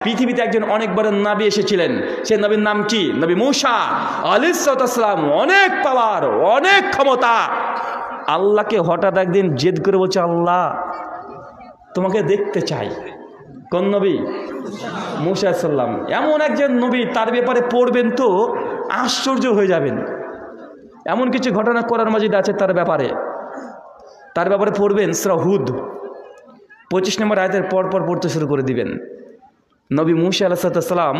পৃথিবীতে একজন অনেক বড় নবী এসেছিলেন। সেই নবীর নাম কি? নবী মূসা আলাইহিস সালাম। অনেক পাওয়ার, অনেক ক্ষমতা। আল্লাহকে হঠাৎ একদিন জেদ করে বলছে, আল্লাহ তোমাকে দেখতে চাই। কোন নবী? মূসা আলাইহিস সালাম। এমন একজন নবী, তার ব্যাপারে পড়বেন তো আশ্চর্য হয়ে যাবেন। এমন কিছু ঘটনা কোরআন মাজিদে আছে তার ব্যাপারে পড়বেন। সূরা হুদ 25 নম্বর আয়াতের পর পড়তে শুরু করে দিবেন। নবী মূসা আলাইহিস সালাম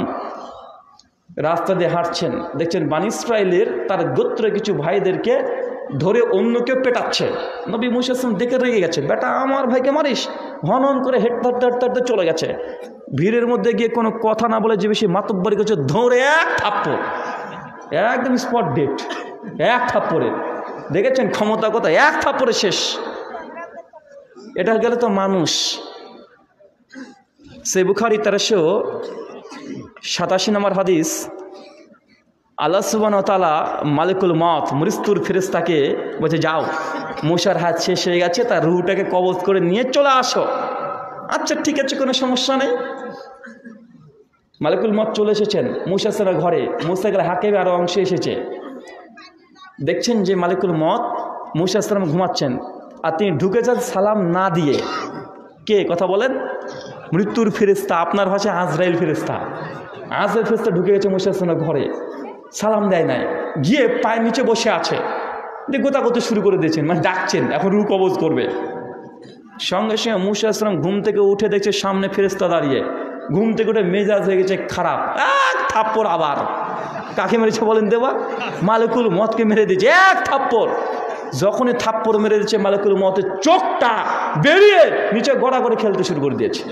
রাস্তা দিয়ে হাঁটছেন, দেখছেন বনী ইসরাইলের তার গোত্রের কিছু ভাইদেরকে ধরে অন্য কেউ পেটাচ্ছে। নবী মূসা আলাইহিস সালাম দেখে রেগে গেছে, বেটা আমার ভাইকে মারিস। হনন করে হেঁটতে চলে গেছে। ভিড়ের মধ্যে গিয়ে কোনো কথা না বলে যে বেশি মাতব্বরি করছে, ধরে এক থাপ্পড়, একদম স্পট ডেট, এক থাপ্পড়ে। দেখেছেন ক্ষমতা কথা, এক থাপ্পড়ে শেষ। এটা গেলে তো মানুষ। সহিহ বুখারী 1387 নম্বর হাদিস, আল্লাহ সুবহানাহু ওয়া তাআলা মালিকুল মউত মৃত্যুর ফেরেশতাকে বলছে, যাও মূসার হাত শেষ হয়ে গেছে, তার রূহটাকে কবজ করে নিয়ে চলে আসো। আচ্ছা ঠিক আছে, কোনো সমস্যা নেই। মালিকুল মউত চলে এসেছেন মূসা আলাইহিস ঘরে। মূসা গেলে হাকিমের আরও অংশে এসেছে। দেখছেন যে মালিকুল মউত মূসা আলাইহিস সালাম ঘুমাচ্ছেন, আর তিনি ঢুকে যান সালাম না দিয়ে। কে কথা বলেন? মৃত্যুর ফেরেশতা, আপনার ভাষায় আজরাইল ফেরেশতা। আজরাইল ফেরেশতা ঢুকে গেছে মূসা আলাইহিস সালামের ঘরে, সালাম দেয় নাই, গিয়ে পায়ের নিচে বসে আছে। গোতাগতি শুরু করে দিয়েছেন, মানে ডাকছেন এখন রূহ কবজ করবে। সঙ্গে সঙ্গে মূসা আলাইহিস সালাম ঘুম থেকে উঠে দেখছে সামনে ফেরেশতা দাঁড়িয়ে। ঘুম থেকে উঠে মেজাজ হয়ে গেছে খারাপ, এক থাপ্পড়। আবার কাকে মেরেছে বলেন দেবা? মালিকুল মউতকে মেরে দিয়েছে এক থাপ্পড়। যখনই থাপ্পড় মেরে দিচ্ছে, মালিকুল মউতের চোখটা বেরিয়ে নিচে গড়া করে খেলতে শুরু করে দিয়েছে।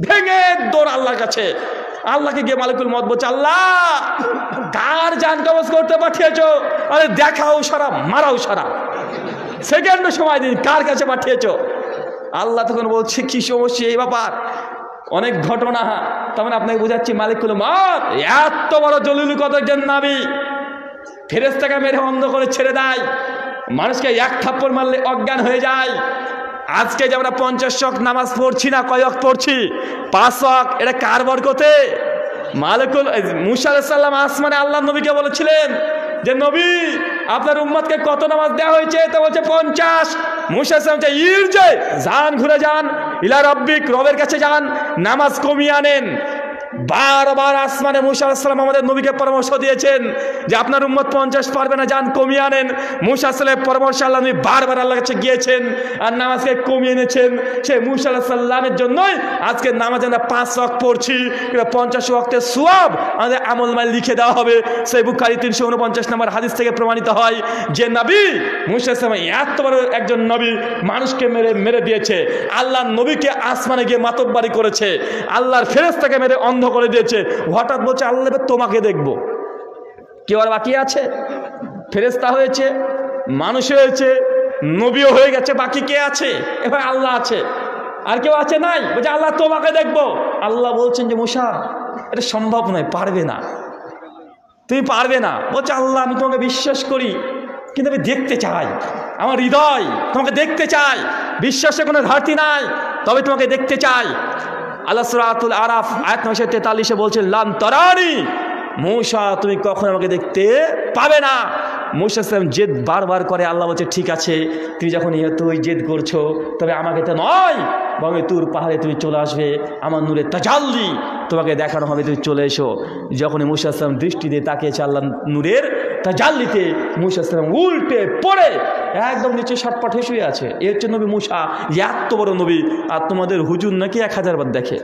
ভেঙে দৌড় আল্লাহর কাছে। আল্লাহকে গিয়ে মালিকুল মউত বলছে, আল্লাহ কার জান কবজ করতে পাঠিয়েছো? আরে দেখাও সারা, মারাও সারা, সেকেন্ড সময় দিন, কার কাছে পাঠিয়েছো? আল্লাহ তখন বলছে, কি সমস্যা এই ব্যাপার? অনেক ঘটনা। তার মানে আপনাকে বোঝাচ্ছি, মালিকুল মউত এত বড় জলিল কদর একজন নবী, ফেরেশতাকে মেরে অন্ধ করে ছেড়ে দেয়। মানুষকে এক থাপ্পড় মারলে অজ্ঞান হয়ে যায়। আজকে যে আমরা 50 ওয়াক্ত নামাজ পড়ছি না, কয় ওয়াক্ত পড়ছি? 5 ওয়াক্ত। এটা কার বরকতে? মালিকুল মূসা আলাইহিস সালাম আসমানে আল্লাহ নবীকে বলেছিলেন যে, নবী আপনার উম্মতকে কত নামাজ দেওয়া হয়েছে? তো বলছে 50। মূসা আলাইহিস সালাম বলছে, ইরজি, যান ঘুরে যান, ইলা রাব্বিক, রবের কাছে যান, নামাজ কমিয়ে আনেন। বারবার আসমানে মূসা আলাইহিস সালাম আমাদের নবীকে পরামর্শ দিয়েছেন যে আপনার উম্মত 50 পারবে না, যান কমিয়ে আনেন। মূসা আলাইহিস সালামের পরামর্শ আল্লাহ নবী বারবার আল্লাহর কাছে গিয়েছেন আর নামাজকে কমিয়ে এনেছেন। সেই মূসা আলাইহিস সালামের জন্যই আজকে নামাজ আমরা 5 ওয়াক্ত পড়ছি। 50 ওয়াক্তের সওয়াব আমাদের আমলনামায় লিখে দেওয়া হবে। সহিহ বুখারী 349 নম্বর হাদিস থেকে প্রমাণিত হয় যে নবী মূসা আলাইহিস সালাম এত বড় একজন নবী, মানুষকে মেরে দিয়েছে। আল্লাহর নবীকে আসমানে গিয়ে মাতব্বরি করেছে, আল্লাহর ফেরেশতাকে মেরে অন্ধ করে দিয়েছে। হঠাৎ বলছে, আল্লাহ তোমাকে দেখবো। কেউ আর বাকি আছে? ফেরেশতা হয়েছে, মানুষ হয়েছে, নবীও হয়ে গেছে, বাকি কে আছে? এবার আল্লাহ আছে, আর কেউ আছে? নাই। বলছে আল্লাহ তোমাকে দেখবো। আল্লাহ বলছেন যে মূসা এটা সম্ভব নয়, পারবে না, তুমি পারবে না। বলছে আল্লাহ আমি তোমাকে বিশ্বাস করি, কিন্তু আমি দেখতে চাই, আমার হৃদয় তোমাকে দেখতে চাই, বিশ্বাসে কোনো ঘাটতি নাই, তবে তোমাকে দেখতে চাই। আল্লাহ সূরাতুল আরাফ আয়াত 943 বলছেন, লান তারানি, মূসা তুমি কখনো আমাকে দেখতে পাবে না। মূসা আলাইহিস সালাম জেদ বারবার করে। আল্লাহ বলছে, ঠিক আছে, তুমি যখন এতই জেদ করছো, তবে আমাকে তো নয়, বরং তুর পাহাড়ে তুমি চলে আসবে, আমার নূরের তাজাল্লি তোমাকে দেখানো হবে, তুমি চলে এসো। যখনই মূসা আলাইহিস সালাম দৃষ্টি দিয়ে তাকিয়েছে আল্লাহ নূরের তাজাল্লিতে, মূসা আলাইহিস সালাম উল্টে পড়ে একদম নিচে শটপট শুয়ে আছে। এর হচ্ছে নবী মূসা, এত বড় নবী। আর তোমাদের হুজুর নাকি 1000 বার দেখে।